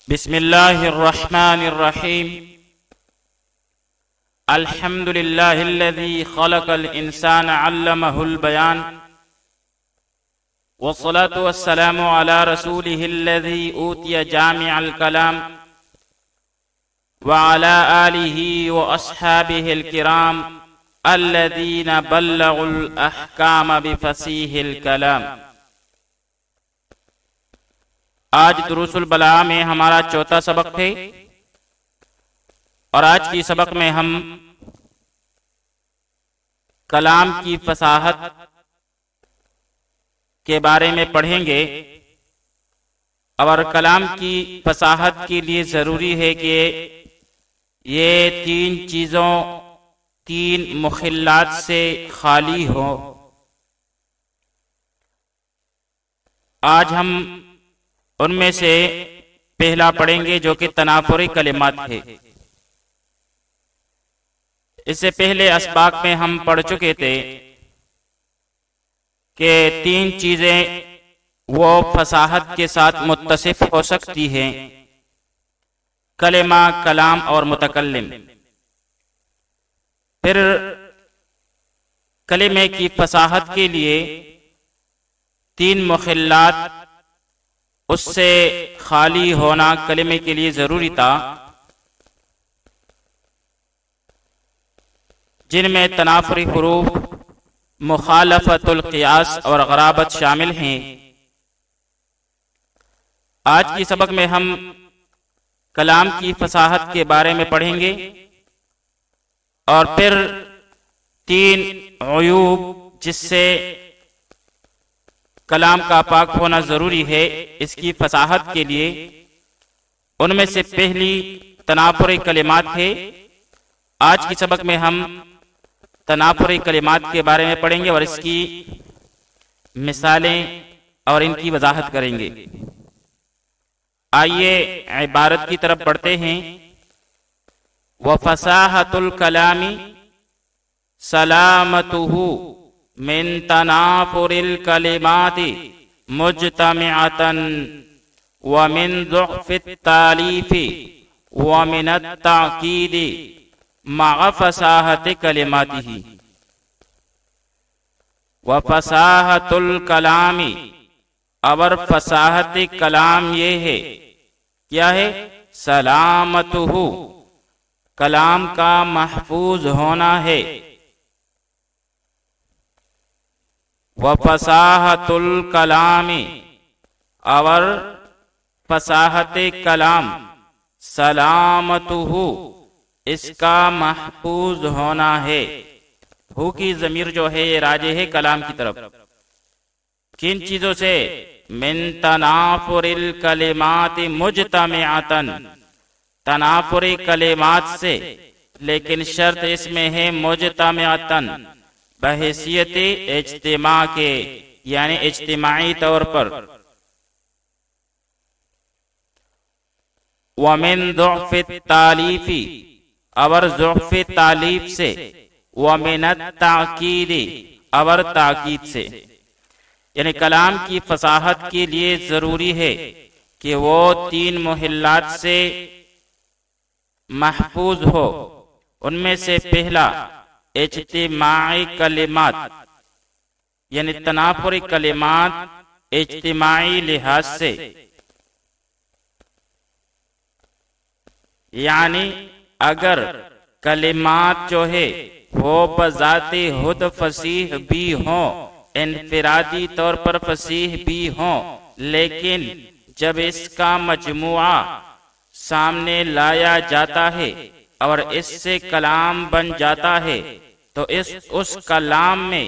بسم الله الرحمن الرحيم. الحمد لله الذي خلق الإنسان علمه البيان، والصلاة والسلام على رسوله الذي أوتي جامع الكلام، وعلى آله وأصحابه الكرام الذين بلغوا الأحكام بفصیح الكلام. آج دروس البلاغہ میں ہمارا چوتھا سبق ہے، اور آج کی سبق میں ہم کلام کی فصاحت کے بارے میں پڑھیں گے. اور کلام کی فصاحت کے لیے ضروری ہے کہ یہ تین چیزوں، تین مخلات سے خالی ہو. آج ہم ان میں سے پہلا پڑھیں گے جو کہ تنافری کلمات ہے. اس سے پہلے اسباق میں ہم پڑھ چکے تھے کہ تین چیزیں وہ فصاحت کے ساتھ متصف ہو سکتی ہیں: کلمہ، کلام اور متکلم. پھر کلمے کی فصاحت کے لیے تین مخلات اس سے خالی ہونا کلمے کے لیے ضروری تھا، جن میں تنافری حروف، مخالفت القیاس اور غرابت شامل ہیں. آج کی سبق میں ہم کلام کی فصاحت کے بارے میں پڑھیں گے، اور پھر تین عیوب جس سے کلام کا پاک ہونا ضروری ہے اس کی فصاحت کے لیے. ان میں سے پہلی تنافری کلمات ہے. آج کی سبق میں ہم تنافری کلمات کے بارے میں پڑھیں گے اور اس کی مثالیں اور ان کی وضاحت کریں گے. آئیے عبارت کی طرف بڑھتے ہیں. وَفَصَاحَةُ الْكَلَامِ سَلَامَتُهُ من تنافر الكلمات مجتمعة ومن ضعف التالیف ومن التعقید مع فصاحة کلماته. وفصاحت الکلام، اور فصاحت کلام یہ ہے، کیا ہے؟ سلامتہ، کلام کا محفوظ ہونا ہے. وفصاحت الکلام، اور فصاحت کلام، سلامتہ، اس کا محفوظ ہونا ہے. ہو کی ضمیر جو ہے یہ راجع ہے کلام کی طرف. کن چیزوں سے؟ من تنافر الکلمات مجتمعۃ، تنافری کلمات سے، لیکن شرط اس میں ہے مجتمعۃ، بحیثیت اجتماع کے، یعنی اجتماعی طور پر. ومن ضعف التالیف، اور ضعف تالیف سے. ومن التعقید، اور تاکید سے. یعنی کلام کی فصاحت کے لیے ضروری ہے کہ وہ تین محلات سے محفوظ ہو. ان میں سے پہلا اجتماعی کلمات، یعنی تنافری کلمات اجتماعی لحاظ سے. یعنی اگر کلمات جو ہے وہ بذات خود فصیح بھی ہوں، انفرادی طور پر فصیح بھی ہوں، لیکن جب اس کا مجموعہ سامنے لایا جاتا ہے اور اس سے کلام بن جاتا ہے تو اس کلام میں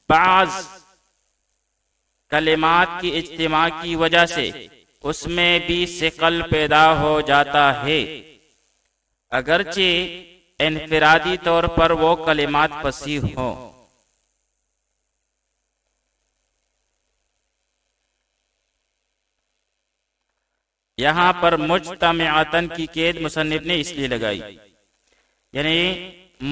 بعض کلمات کی اجتماع کی وجہ سے اس میں بھی ثقل پیدا ہو جاتا ہے، اگرچہ انفرادی طور پر وہ کلمات فصیح ہوں. یہاں پر مجتمعاتن کی قید مصنف نے اس لیے لگائی، یعنی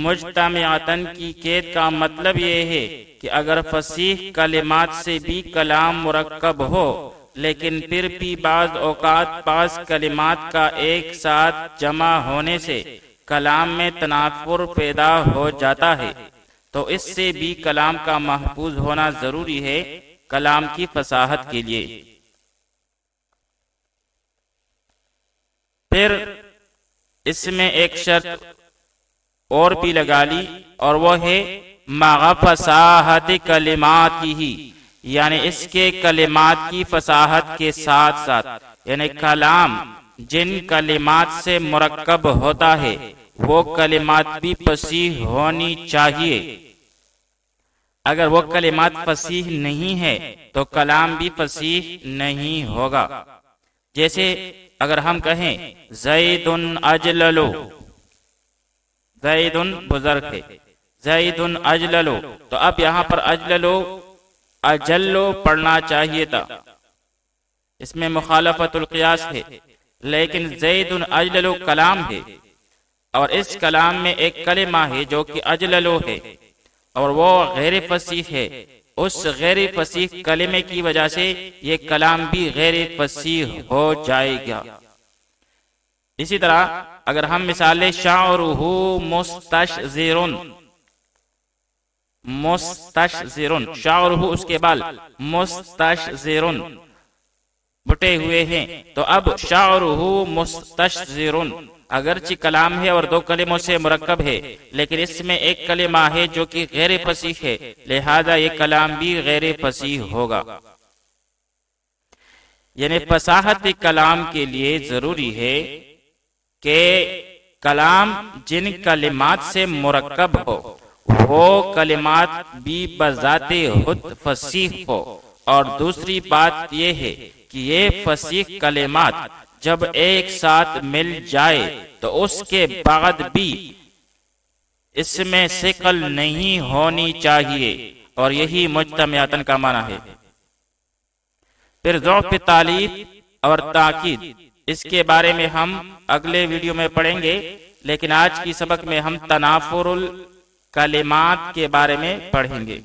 مجتمعاتن کی قید کا مطلب یہ ہے کہ اگر فصیح کلمات سے بھی کلام مرکب ہو لیکن پھر بھی بعض اوقات بعض کلمات کا ایک ساتھ جمع ہونے سے کلام میں تنافر پیدا ہو جاتا ہے، تو اس سے بھی کلام کا محفوظ ہونا ضروری ہے کلام کی فصاحت کے لیے۔ پھر اس میں ایک شرط اور بھی لگا لی، اور وہ ہے مع فصاحت کلماتہ، یعنی اس کے کلمات کی فصاحت کے ساتھ ساتھ، یعنی کلام جن کلمات سے مرکب ہوتا ہے وہ کلمات بھی فصیح ہونی چاہیے۔ اگر وہ کلمات فصیح نہیں ہے تو کلام بھی فصیح نہیں ہوگا۔ جیسے اگر ہم کہیں زید اجلل، زید بزرگ ہے، زید اجلل، تو اب یہاں پر اجلو پڑھنا چاہیے تھا، اس میں مخالفت القیاس ہے، لیکن زید اجلل کلام ہے، اور اس کلام میں ایک کلمہ ہے جو کہ اجللو ہے اور وہ غیر فصیح ہے، اس غیر فصیح کلمے کی وجہ سے یہ کلام بھی غیر فصیح ہو جائے گا۔ اسی طرح اگر ہم مثال لیں شعرہ مستشزرن، مستشزرن، شعرہ اس کے بال، مستشزرن بٹے ہوئے ہیں، تو اب شعرہ مستشزرن اگرچہ کلام ہے اور دو کلموں سے مرکب ہے، لیکن اس میں ایک کلمہ ہے جو کہ غیر فصیح ہے، لہذا یہ کلام بھی غیر فصیح ہوگا۔ یعنی فصاحت کلام کے لیے ضروری ہے کہ کلام جن کلمات سے مرکب ہو وہ کلمات بھی بذات خود فصیح ہو، اور دوسری بات یہ ہے کہ یہ فصیح کلمات جب ایک ساتھ مل جائے تو اس کے بعد بھی اس میں ثقل نہیں ہونی چاہیے، اور یہی مجتمعاتن کا معنی ہے۔ پھر ضعف تعلیف اور تاکید، اس کے بارے میں ہم اگلے ویڈیو میں پڑھیں گے، لیکن آج کی سبق میں ہم تنافر الکلمات کے بارے میں پڑھیں گے۔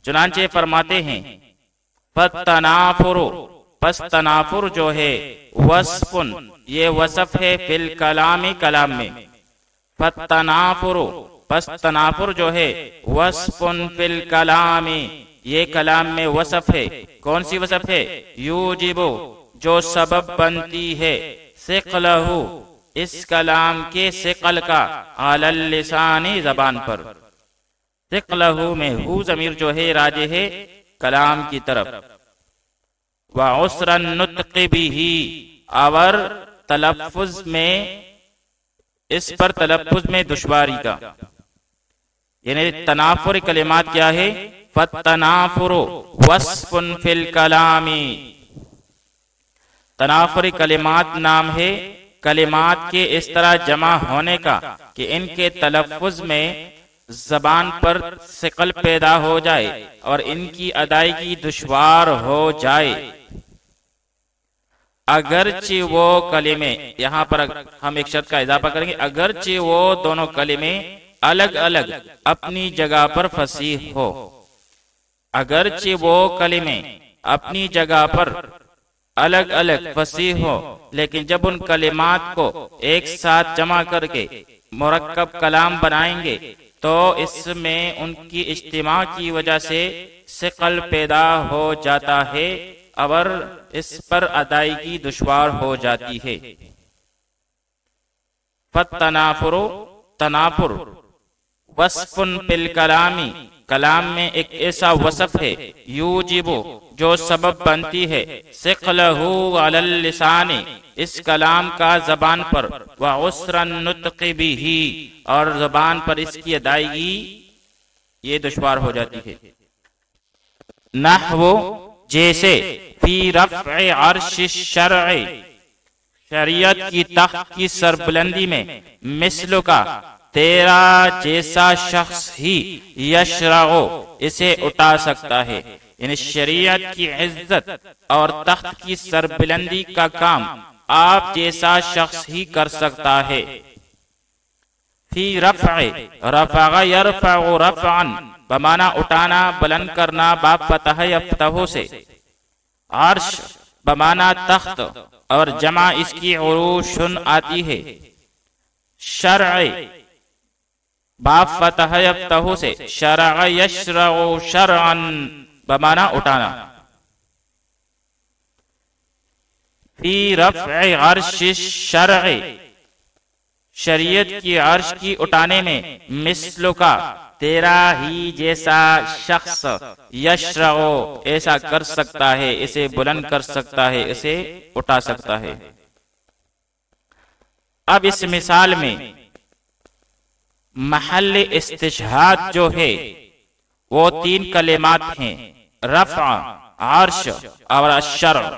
چنانچہ فرماتے ہیں فَالتَّنَافُرُ، پس تنافر جو ہے وصفن، یہ وصف ہے فی الکلام، کلام میں۔ فَالتَّنَافُرُ، پس تنافر جو ہے وصفن فی الکلام، یہ کلام میں وصف ہے۔ کون سی وصف ہے؟ یوجب، جو سبب بنتی ہے، ثقلہ، اس کلام کے ثقل کا، علی اللسان، زبان پر۔ ثقلہ میں ہو ضمیر جو ہے راجع ہے کلام کی طرف۔ وعسر النطق بہ، اور تلفظ میں، اس پر تلفظ میں دشواری کا، یعنی تنافر کلمات کیا ہے؟ فَالتَّنَافُرُ وَصْفٌ فِي الْكَلَامِ، تنافر کلمات نام ہے کلمات کے اس طرح جمع ہونے کا کہ ان کے تلفظ میں زبان پر ثقل پیدا ہو جائے اور ان کی ادائیگی دشوار ہو جائے۔ اگرچہ وہ کلمے، یہاں پر ہم ایک شرط کا اضافہ کریں گے، اگرچہ وہ دونوں کلمے الگ الگ اپنی جگہ پر فصیح ہو، اگرچہ وہ کلمے اپنی جگہ پر الگ الگ فصیح ہو، لیکن جب ان کلمات کو ایک ساتھ جمع کر کے مرکب کلام بنائیں گے تو اس میں ان کی اجتماع کی وجہ سے ثقل پیدا ہو جاتا ہے اور اس پر ادائیگی دشوار ہو جاتی ہے۔ فَالتَّنَافُرُ، تنافر، وصف فی الکلام، کلام میں ایک ایسا وصف ہے، یوجب، جو سبب بنتی ہے، ثقلہ علی اللسان، اس کلام کا زبان پر، وعسر النطق بہ، اور زبان پر اس کی ادائیگی یہ دشوار ہو جاتی ہے۔ نحو، جیسے فی رفع عرش الشرع، شریعت کی تخت کی سربلندی میں، مثل کا، تیرا جیسا شخص ہی، یشرع، اسے اٹھا سکتا ہے، یعنی شریعت کی عزت اور تخت کی سربلندی کا کام آپ جیسا شخص ہی کر سکتا ہے۔ فی رفع، رفع یرفع رفعا، بمانا اٹھانا بلند کرنا باب فتح یفتحو سے، عرش بمانا تخت اور جمع اس کی عروشن آتی ہے، شرع باب فتح یفتحو سے، شرع یشرع شرعا بمانا اٹھانا، فی رفع عرش الشرع شریعت کی عرش کی اٹھانے میں، مثلو کا تیرا ہی جیسا شخص، یشرع ایسا کر سکتا ہے، اسے بلند کر سکتا ہے، اسے اٹھا سکتا ہے۔ اب اس مثال میں محل استشہاد جو ہے وہ تین کلمات ہیں، رفع، عرش اور الشرع۔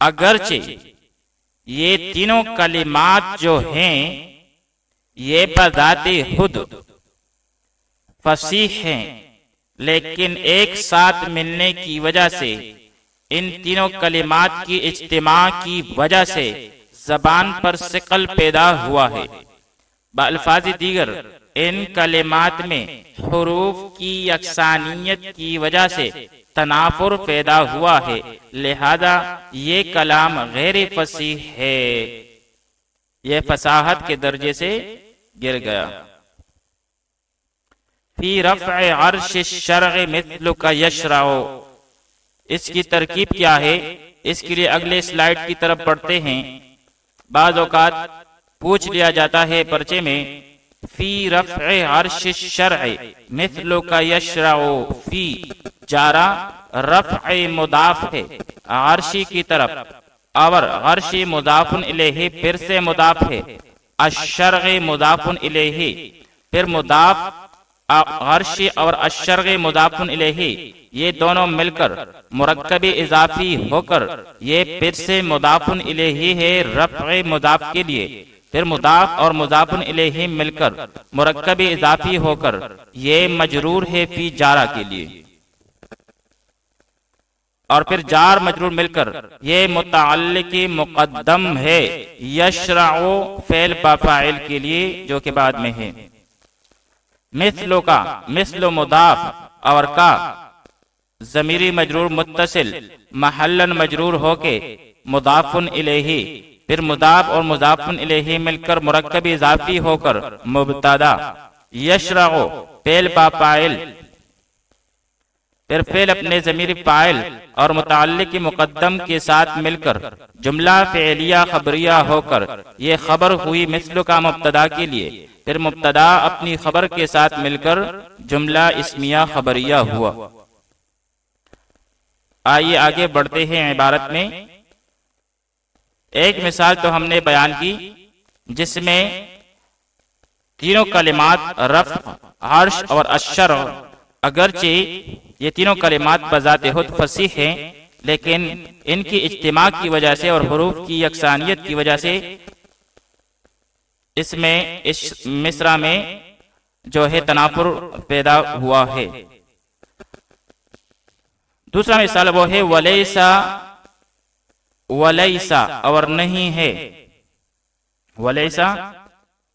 اگرچہ یہ تینوں کلمات جو ہیں یہ بذات خود فصیح ہیں، لیکن ایک ساتھ ملنے کی وجہ سے، ان تینوں کلمات کی اجتماع کی وجہ سے زبان پر ثقل پیدا ہوا ہے۔ بالفاظ دیگر ان کلمات میں حروف کی یکسانیت کی وجہ سے تنافر پیدا ہوا ہے، لہذا یہ کلام غیر فصیح ہے، یہ فصاحت کے درجے سے گر گیا۔ فی رفع عرش الشرع مثلک یشرع، اس کی ترکیب کیا ہے؟ اس کے لیے اگلے سلائیڈ کی طرف بڑھتے ہیں۔ بعض اوقات پوچھ لیا جاتا ہے پرچے میں، فی رفع عرش الشرع مثلک یشرع، فی جارا رفع مضاف ہے عرشی کی طرف، اور عرشی مضاف الیہ پھر سے مضاف ہے، الشرع مضاف الیہ پھر مضاف، عرشی اور الشرع مضاف الیہ یہ دونوں مل کر مرکب اضافی ہو کر یہ پھر سے مضاف الیہ ہے رفع مضاف کے لیے، پھر مضاف اور مضاف الیہ مل کر مرکب اضافی ہو کر یہ مجرور ہے فی جارہ کے لیے، اور پھر جار مجرور مل کر یہ متعلق مقدم ہے یشرع فعل با فاعل کے لیے جو کہ بعد میں ہے۔ مثلو کا مثل مضاف اور کا ضمیری مجرور متصل محلن مجرور ہو کے مضاف الیہ، پھر مضاف اور مضاف الیہ مل کر مرکب اضافی ہو کر مبتدا، یشرع فعل با فاعل، پھر فعل اپنے ضمیر فاعل اور متعلق مقدم کے ساتھ مل کر جملہ فعلیہ خبریہ ہو کر یہ خبر ہوئی مثل کا مبتدا کے لیے، پھر مبتدا اپنی خبر کے ساتھ مل کر جملہ اسمیہ خبریہ ہوا۔ آئیے آگے بڑھتے ہیں عبارت میں۔ ایک مثال تو ہم نے بیان کی جس میں تینوں کلمات رفع، عرش اور الشرع، اگرچہ یہ تینوں کلمات بذات خود فصیح ہیں لیکن ان کی اجتماع کی وجہ سے اور حروف کی یکسانیت کی وجہ سے اس مصرع میں جو ہے تنافر پیدا ہوا ہے۔ دوسرا مثال وہ ہے ولیسا، ولیسا اور نہیں ہے، ولیسا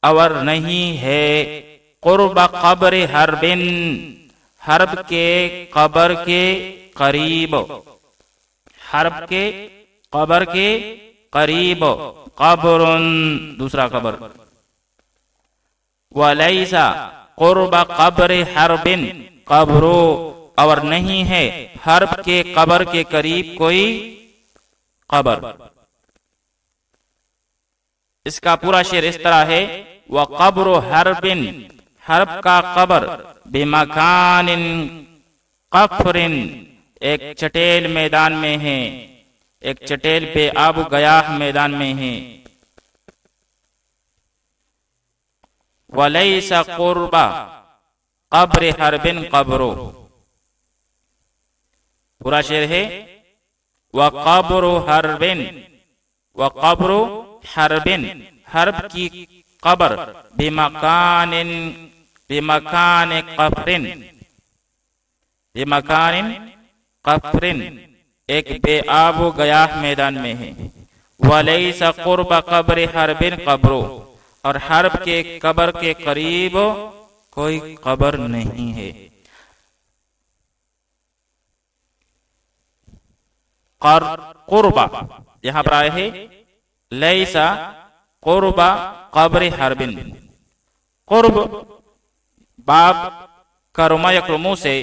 اور نہیں ہے، قرب قبر حرب، حرب کے قبر کے قریب، حرب کے قبر کے قریب، قبر دوسرا قبر، ولیسا قرب قبر حرب قبر، اور نہیں ہے حرب کے قبر کے قریب کوئی قبر۔ اس کا پورا شعر اس طرح ہے، وقبر حرب، حرب کا قبر، بمکان قفر ایک چٹیل میدان میں ہے، ایک چٹیل بے آب و گیاہ میدان میں ہے۔ ولیس قرب قبر حرب قبر، پورا شعر ہے وقبر حرب، وقبر حرب حرب کی قبر، بمکان بمکان قفر، بمکان قفر ایک بے آب و گیاہ میدان میں ہے۔ ولیس قرب قبر حرب قبر، اور حرب کے قبر کے قریب کوئی قبر نہیں ہے۔ قربا، یہاں پر آئے ہے لیسا قربا قبر حربن. قرب باب کرما یکرمو سے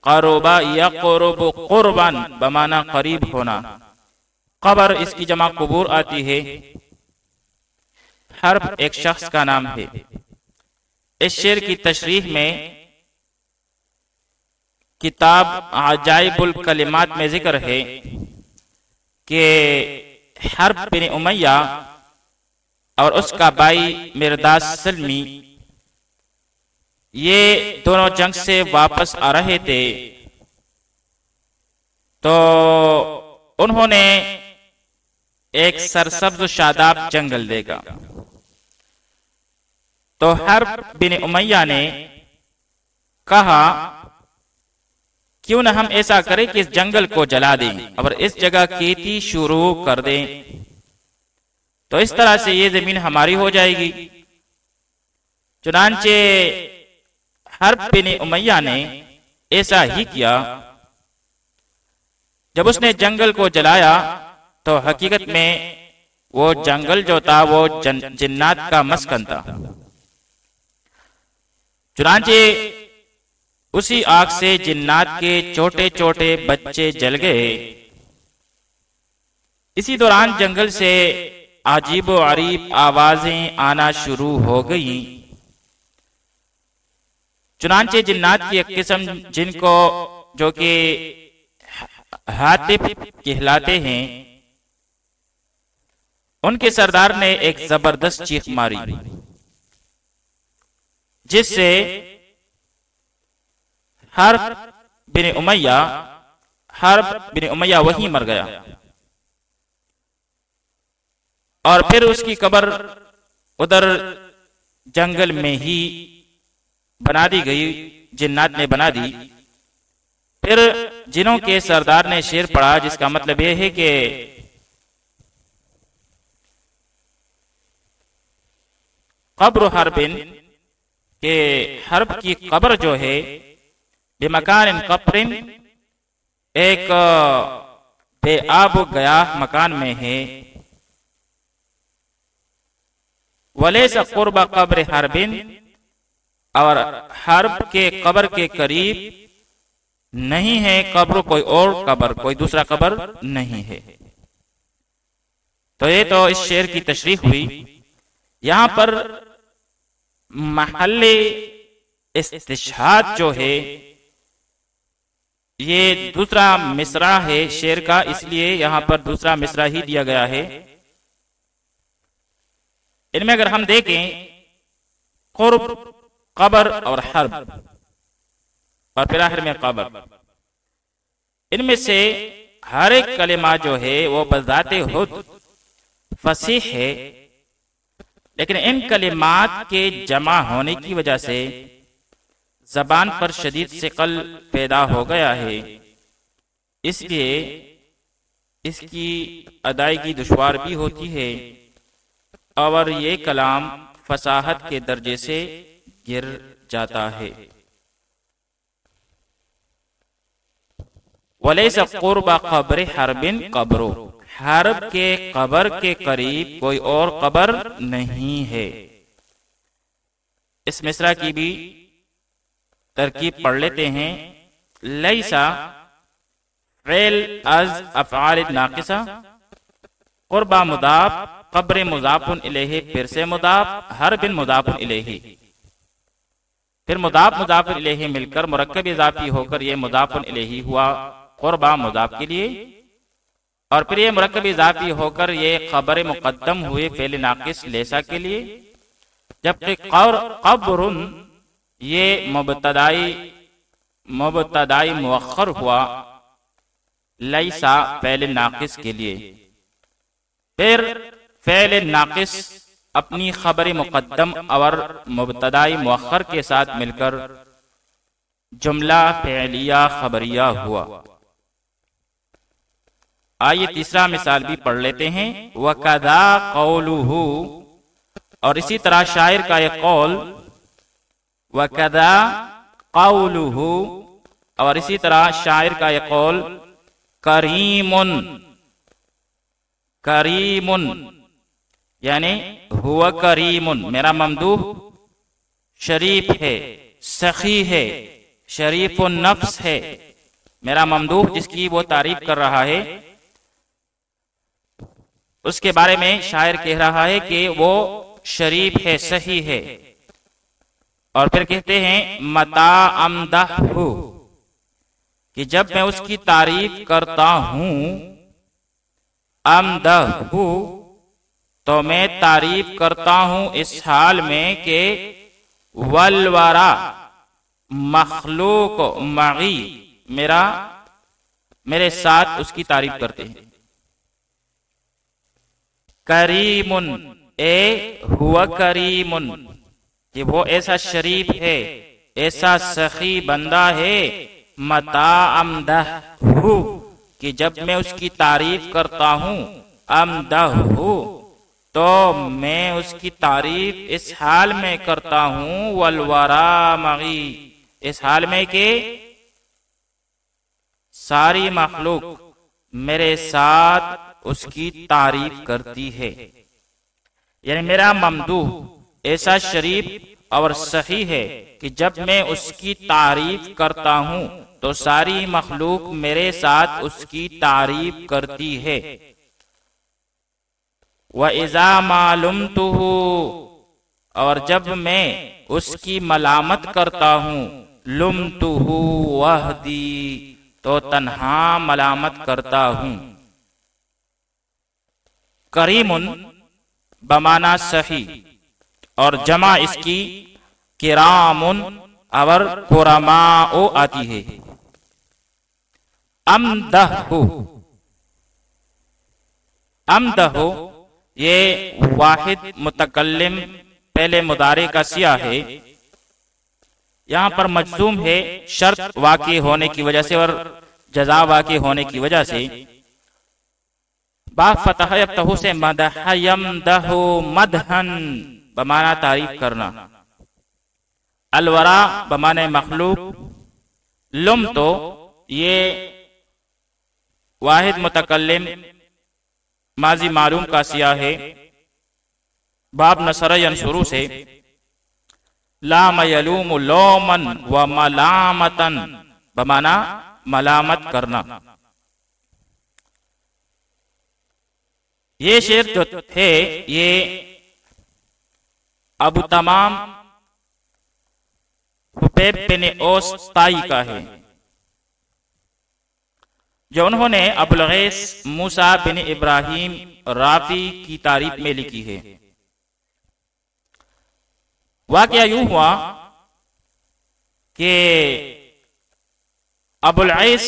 قربا یقرب قربان بمانا قریب ہونا. قبر اس کی جمع قبور آتی ہے. حرب ایک شخص کا نام ہے. اس شعر کی تشریح میں کتاب عجائب الکلمات میں ذکر ہے کہ حرب بن امیہ اور اس کا بھائی مرداس سلمی یہ دونوں جنگ سے واپس آ رہے تھے، تو انہوں نے ایک سرسبز و شاداب جنگل دیکھا. تو حرب بن امیہ نے کہا کیوں نہ ہم ایسا کریں کہ اس جنگل کو جلا دیں اور اس جگہ کھیتی شروع کر دیں، تو اس طرح سے یہ زمین ہماری ہو جائے گی. چنانچہ حرب بن امیہ نے ایسا ہی کیا. جب اس نے جنگل کو جلایا تو حقیقت میں وہ جنگل جو تھا وہ جنات کا مسکن تھا. چنانچہ اسی آگ سے جنات کے چھوٹے چھوٹے بچے جل گئے. اسی دوران جنگل سے عجیب و غریب آوازیں آنا شروع ہو گئیں. چنانچہ جنات کی ایک قسم جن کو جو کہ حاتف کہلاتے ہیں، ان کے سردار نے ایک زبردست چیخ ماری جس سے حرب بن امیہ وہیں مر گیا، اور پھر اس کی قبر ادھر جنگل میں ہی بنا دی گئی، جنات نے بنا دی. پھر جنوں کے سردار نے شعر پڑھا جس کا مطلب یہ ہے کہ قبر حربن، کہ حرب کی قبر جو ہے بمکان قبرن ایک بے آب و گیاہ مکان میں ہے. ولیس قرب قبر حربن، اور حرب کے قبر کے قریب نہیں ہے قبر کوئی اور قبر، کوئی دوسرا قبر نہیں ہے. تو یہ تو اس شعر کی تشریح ہوئی. یہاں پر محل استشہاد جو ہے یہ دوسرا مصرع ہے شعر کا، اس لیے یہاں پر دوسرا مصرع ہی دیا گیا ہے. ان میں اگر ہم دیکھیں قرب، قبر اور حرب، اور پھر آخر میں قبر، ان میں سے ہر ایک کلمہ جو ہے وہ بذات خود فصیح ہے، لیکن ان کلمات کے جمع ہونے کی وجہ سے زبان پر شدید ثقل پیدا ہو گیا ہے. اس لیے اس کی ادائیگی دشوار بھی ہوتی ہے، اور یہ کلام فصاحت کے درجے سے گر جاتا ہے. وَلَيْسَ قُرْبَ قَبْرِ حَرْبٍ قَبْرُ، حرب کے قبر کے قریب کوئی اور قبر نہیں ہے. اس مصرع کی بھی ترکیب پڑھ لیتے ہیں. لیسا فعل از افعال ناقصہ، قربہ مضاف، قبر مضاف الیہ، پھر سے مضاف، حرب مضاف الیہ، پھر مضاف الیہ مل کر مرکب اضافی ہو کر یہ مضاف الیہ ہوا قربہ مضاف کے لیے، اور پھر یہ مرکب اضافی ہو کر یہ خبر مقدم ہوئے فعل ناقص لیسا کے لیے، جبکہ قبر یہ مبتدائی مؤخر ہوا لیسا فعل ناقص کے لیے. پھر فعل ناقص اپنی خبر مقدم اور مبتدائی مؤخر کے ساتھ مل کر جملہ فعلیہ خبریہ ہوا. آئیے تیسرا مثال بھی پڑھ لیتے ہیں. وَكَذَا قَوْلُهُ، اور اسی طرح شاعر کا یہ قول، وَكَذَا قَوْلُهُ، اور اسی طرح شاعر کا یہ قول، کریم، کریم یعنی ہوا کریم، میرا ممدوح شریف ہے، سخی ہے، شریف النفس ہے. میرا ممدوح جس کی وہ تعریف کر رہا ہے اس کے بارے میں شاعر کہہ رہا ہے کہ وہ شریف ہے، صحیح ہے. اور پھر کہتے ہیں متا امدہ، کہ جب میں اس کی تعریف کرتا ہوں، امدہ تو میں تعریف کرتا ہوں اس حال میں کہ والورا مخلوق معی، میرے ساتھ اس کی تعریف کرتے ہیں. کریم اے ہوا کریم، کہ وہ ایسا شریف ہے، ایسا سخی بندہ ہے. متا امدہ کہ جب میں اس کی تعریف کرتا ہوں، امدہ تو میں اس کی تعریف اس حال میں کرتا ہوں والورا معی، اس حال میں کہ ساری مخلوق میرے ساتھ اس کی تعریف کرتی ہے. یعنی میرا ممدوح ایسا شریف اور صحیح ہے کہ جب میں اس کی تعریف کرتا ہوں تو ساری مخلوق میرے ساتھ اس کی تعریف کرتی ہے. وَإِذَا مَا لُمْتُهُ، اور جب میں اس کی ملامت کرتا ہوں، لُمْتُهُ وَحْدِي تو تنہا ملامت کرتا ہوں. کریم بمانا صحیح، اور جمع اس کی کرام اور کرماء آتی ہے. امدہ، امدہ یہ واحد متکلم پہلے مضارع کا سیاہ ہے. یہاں پر مجزوم ہے شرط واقع ہونے کی وجہ سے اور جزا واقع ہونے کی وجہ سے. با فتح یفتح سے مدح یمدح مدحن بمانا تعریف کرنا، الورا بمانے مخلوق، لم تو یہ واحد متکلم ماضی معلوم کا سیاہ ہے. باب نصر ینصرو سے لام یلوم لومن و ملامتن بمانا ملامت کرنا. یہ شعر جو ہے یہ ابو تمام حبیب بن اوس تائی کا ہے، جو انہوں نے ابو الغیث موسیٰ بن ابراہیم رافی کی تعریف میں لکھی ہے. واقعہ یوں ہوا کہ ابو الغیث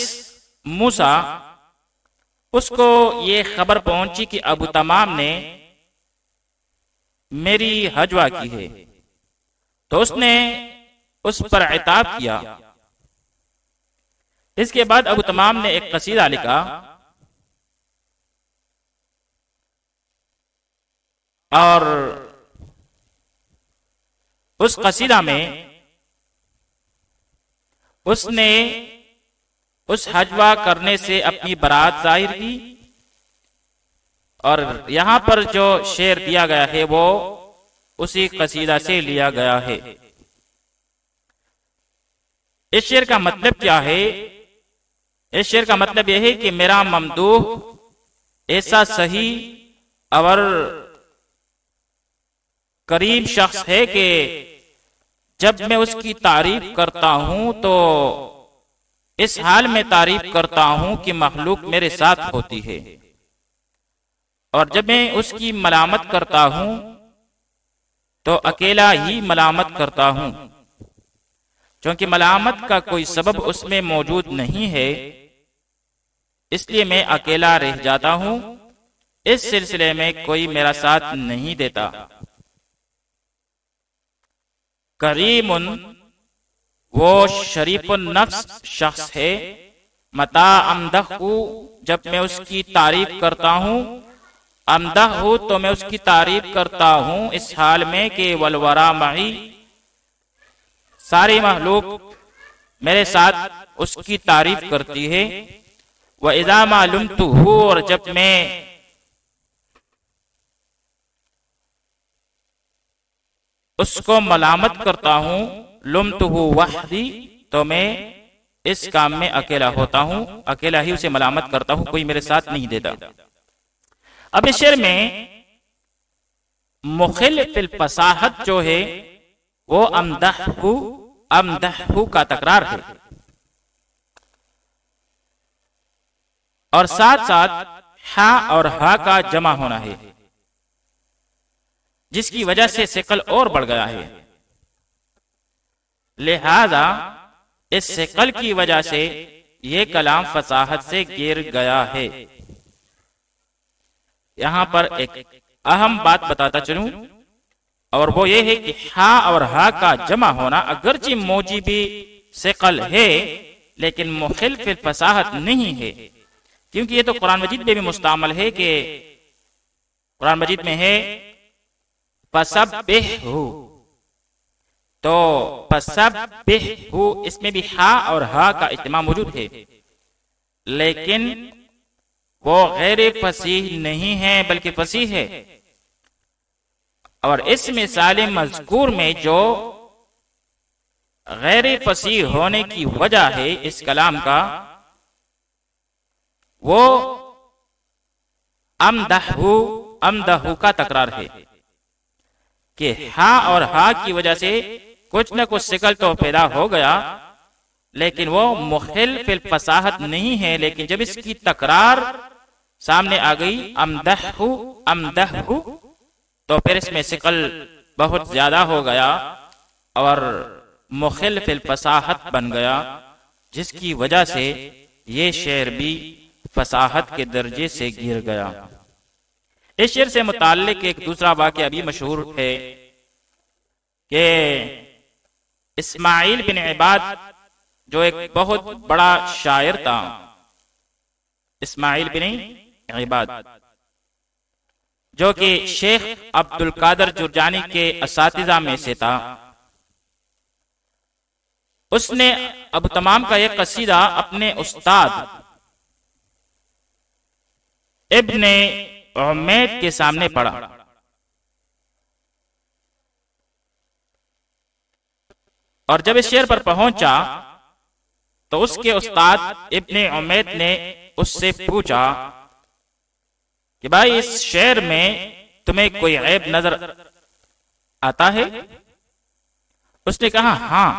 موسیٰ اس کو یہ خبر پہنچی کہ ابو تمام نے میری ہجوہ کی ہے، تو اس نے اس پر عتاب کیا. اس کے بعد ابو تمام نے ایک قصیدہ لکھا اور اس قصیدہ میں اس نے اس ہجوہ کرنے سے اپنی برات ظاہر کی. اور یہاں پر جو شعر دیا گیا ہے وہ اسی قصیدہ سے لیا گیا ہے. اس شعر کا مطلب کیا ہے؟ اس شعر کا مطلب یہ ہے کہ میرا ممدوح ایسا صحیح اور کریم شخص ہے کہ جب میں اس کی تعریف کرتا ہوں تو اس حال میں تعریف کرتا ہوں کہ مخلوق میرے ساتھ ہوتی ہے، اور جب میں اس کی ملامت کرتا ہوں تو اکیلا ہی ملامت کرتا ہوں، چونکہ ملامت کا کوئی سبب اس میں موجود نہیں ہے، اس لیے میں اکیلا رہ جاتا ہوں. اس سلسلے میں کوئی میرا ساتھ نہیں دیتا. کریم وہ شریف النفس شخص ہے. متا امدح جب میں اس کی تعریف کرتا ہوں، امدح تو میں اس کی تعریف کرتا ہوں اس حال میں کہ والورا معی، ساری مخلوق میرے ساتھ اس کی تعریف کرتی ہے. وَإِذَا مَا لُمْتُهُ، اور جب میں اس کو ملامت کرتا ہوں، لُمْتُهُ وحدی، تو میں اس کام میں اکیلا ہوتا ہوں، اکیلا ہی اسے ملامت کرتا ہوں، کوئی میرے ساتھ نہیں دیتا۔ اب اس شعر میں مخل فی الفصاحت جو ہے وہ امدحہ کا تکرار ہے، اور ساتھ ساتھ ہا اور ہا کا جمع ہونا ہے، جس کی وجہ سے ثقل اور بڑھ گیا ہے۔ لہذا اس ثقل کی وجہ سے یہ کلام فصاحت سے گر گیا ہے۔ یہاں پر ایک اہم بات بتاتا چلوں، اور وہ یہ ہے کہ ہا اور ہا کا جمع ہونا اگرچہ موجبی ثقل ہے لیکن مخل فی الفصاحت نہیں ہے، کیونکہ یہ تو قرآن مجید میں بھی مستعمل ہے، کہ قرآن مجید میں ہے فَسَبِّحْهُ، تو فَسَبِّحْهُ اس میں بھی ہا اور ہا کا اجتماع موجود ہے، لیکن وہ غیر فصیح نہیں ہے بلکہ فصیح ہے۔ اور اس مثال مذکور میں جو غیر فصیح ہونے کی وجہ ہے اس کلام کا، وہ امدحو کا تکرار ہے، کہ ہا اور ہا کی وجہ سے کچھ نہ کچھ ثقل تو پیدا ہو گیا، لیکن وہ مخل فی الفصاحت نہیں ہے، لیکن جب اس کی تکرار سامنے آ گئی امدحو، تو پھر اس میں ثقل بہت زیادہ ہو گیا اور مخل فی الفصاحت بن گیا، جس کی وجہ سے یہ شعر بھی فصاحت کے درجے سے گر گیا۔ اس شعر سے متعلق ایک دوسرا واقعہ بھی مشہور ہے کہ اسماعیل بن عباد جو ایک بہت بڑا شاعر تھا، اسماعیل بن عباد جو کہ شیخ عبد القادر جرجانی کے اساتذہ میں سے تھا، اس نے اب تمام کا ایک قصیدہ اپنے استاد ابن عمید کے سامنے پڑھا، اور جب اس شعر پر پہنچا تو اس کے استاد ابن عمید نے اس سے پوچھا کہ بھائی اس شعر میں تمہیں کوئی عیب نظر آتا ہے؟ اس نے کہا ہاں۔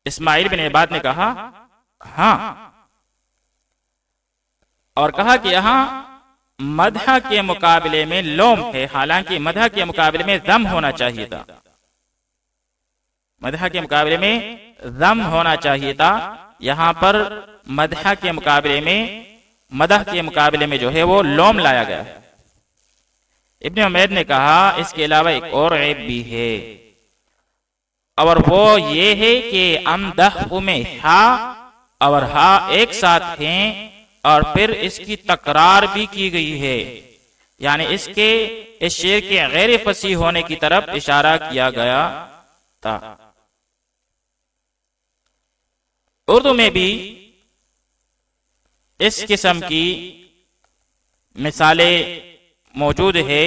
اسماعیل بن عباد نے کہا ہاں، اور کہا کہ یہاں مدح کے مقابلے میں لوم ہے، حالانکہ مدح کے مقابلے میں ذم ہونا چاہیے تھا، مدح کے مقابلے میں ذم ہونا چاہیے تھا، یہاں پر مدح کے مقابلے میں جو ہے وہ لوم لایا گیا ہے۔ ابن عمید نے کہا اس کے علاوہ ایک اور عیب بھی ہے، اور وہ یہ ہے کہ امدح میں ہا اور ہا ایک ساتھ ہیں، اور پھر اس کی تکرار بھی کی گئی ہے، یعنی اس شعر کے غیر فصیح ہونے کی طرف اشارہ کیا گیا تھا۔ اردو میں بھی اس قسم کی مثالیں موجود ہے۔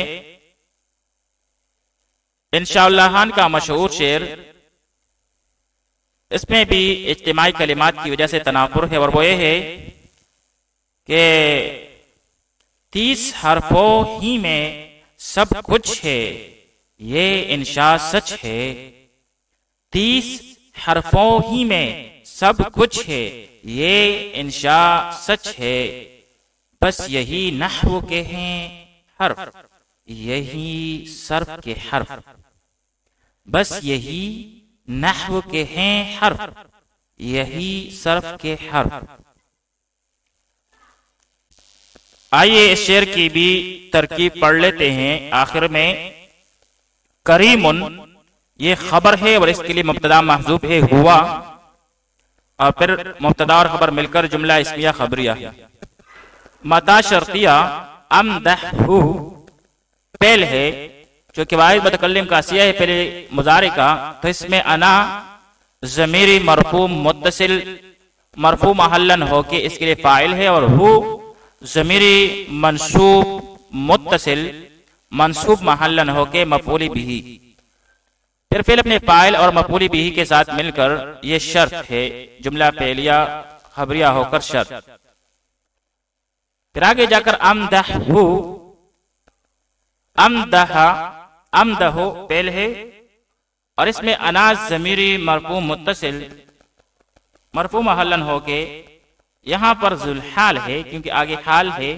انشاءاللہ خان کا مشہور شعر، اس میں بھی اجتماعی کلمات کی وجہ سے تنافر ہے، اور وہ یہ ہے کہ 30 حرفوں ہی میں سب کچھ ہے، یہ انشاء سچ ہے۔ 30 حرفوں ہی میں سب کچھ ہے، یہ انشاء سچ ہے، بس یہی نحو کے ہیں حرف، یہی صرف کے حرف، بس یہی نحو کے ہیں حرف، یہی صرف کے حرف۔ آئیے اس شعر کی بھی ترکیب پڑھ لیتے ہیں۔ آخر میں کریمن یہ خبر ہے، اور اس کے لیے مبتدا محذوف ہے ہوا، اور پھر مبتدا اور خبر مل کر جملہ اسمیہ خبریہ۔ متا شرطیہ امدحو پہل ہے، جو کہ واحد متکلم کا سیاہ ہے پہلے مضارع کا، تو اس میں انا ضمیری مرفوع متصل مرفوع محلن ہو کے اس کے لیے فاعل ہے، اور ہو ضمیری منصوب متصل منصوب محلن ہو کے مفعول بھی. پھر فعل اپنے فاعل اور مفعول بھی کے ساتھ مل کر یہ شرط ہے، جملہ فعلیہ خبریہ ہو کر شرط. پھر آگے جا کر امدہ فعل ہے، اور اس میں انا ضمیری مرفوع متصل مرفوع محلن ہو کے یہاں پر ذوالحال ہے کیونکہ آگے حال ہے،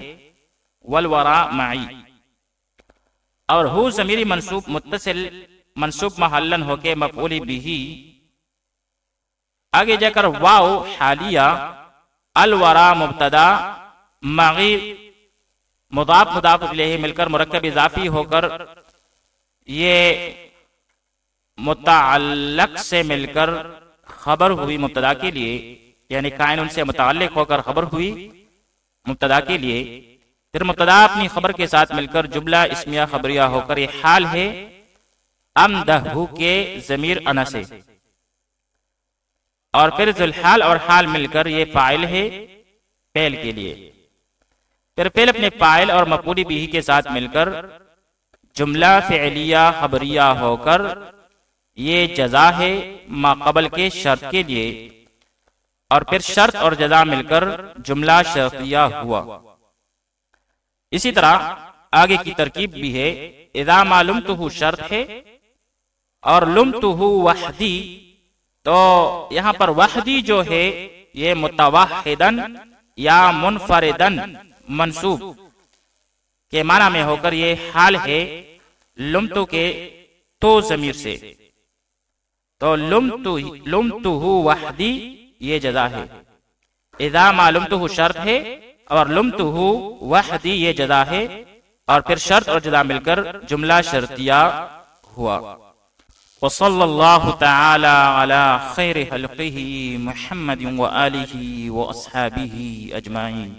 والوراء معی. اور ہو ضمیری منصوب متصل منصوب محلن ہو کے مفعول بھی. آگے جا کر واو حالیہ، الوراء مبتدا، معی مضاف مضاف الیہ مل کر مرکب اضافی ہو کر یہ متعلق سے مل کر خبر ہوئی مبتدا کے لیے، یعنی کائن ان سے متعلق ہو کر خبر ہوئی مبتدا کے لیے. پھر مبتدا اپنی خبر کے ساتھ مل کر جملہ اسمیہ خبریہ ہو کر یہ حال ہے امدہ کے ضمیر انا سے. اور پھر ذوالحال اور حال مل کر یہ فاعل ہے فعل کے لیے. پھر فعل اپنے فاعل اور مفعول بھی کے ساتھ مل کر جملہ فعلیہ خبریہ ہو کر یہ جزا ہے ما قبل کے شرط کے لیے. اور پھر شرط اور جزا مل کر جملہ شرطیہ ہوا. اسی طرح آگے کی ترکیب بھی ہے، اذا ما لمتہ شرط ہے، اور لمتہ وحدی، تو یہاں پر وحدی جو ہے یہ متوحدن یا منفردن منصوب کے معنی میں ہو کر یہ حال ہے لمتو کے تو ضمیر سے. تو لمتہ وحدی یہ جزا ہے. اذا ما لمتہ شرط ہے اور لمتہ وحدی یہ جزا ہے، اور پھر شرط اور جزا مل کر جملہ شرطیہ ہوا. وصلی اللہ تعالی علی خیر خلقہ محمد وآلہ واصحابہ اجمعین.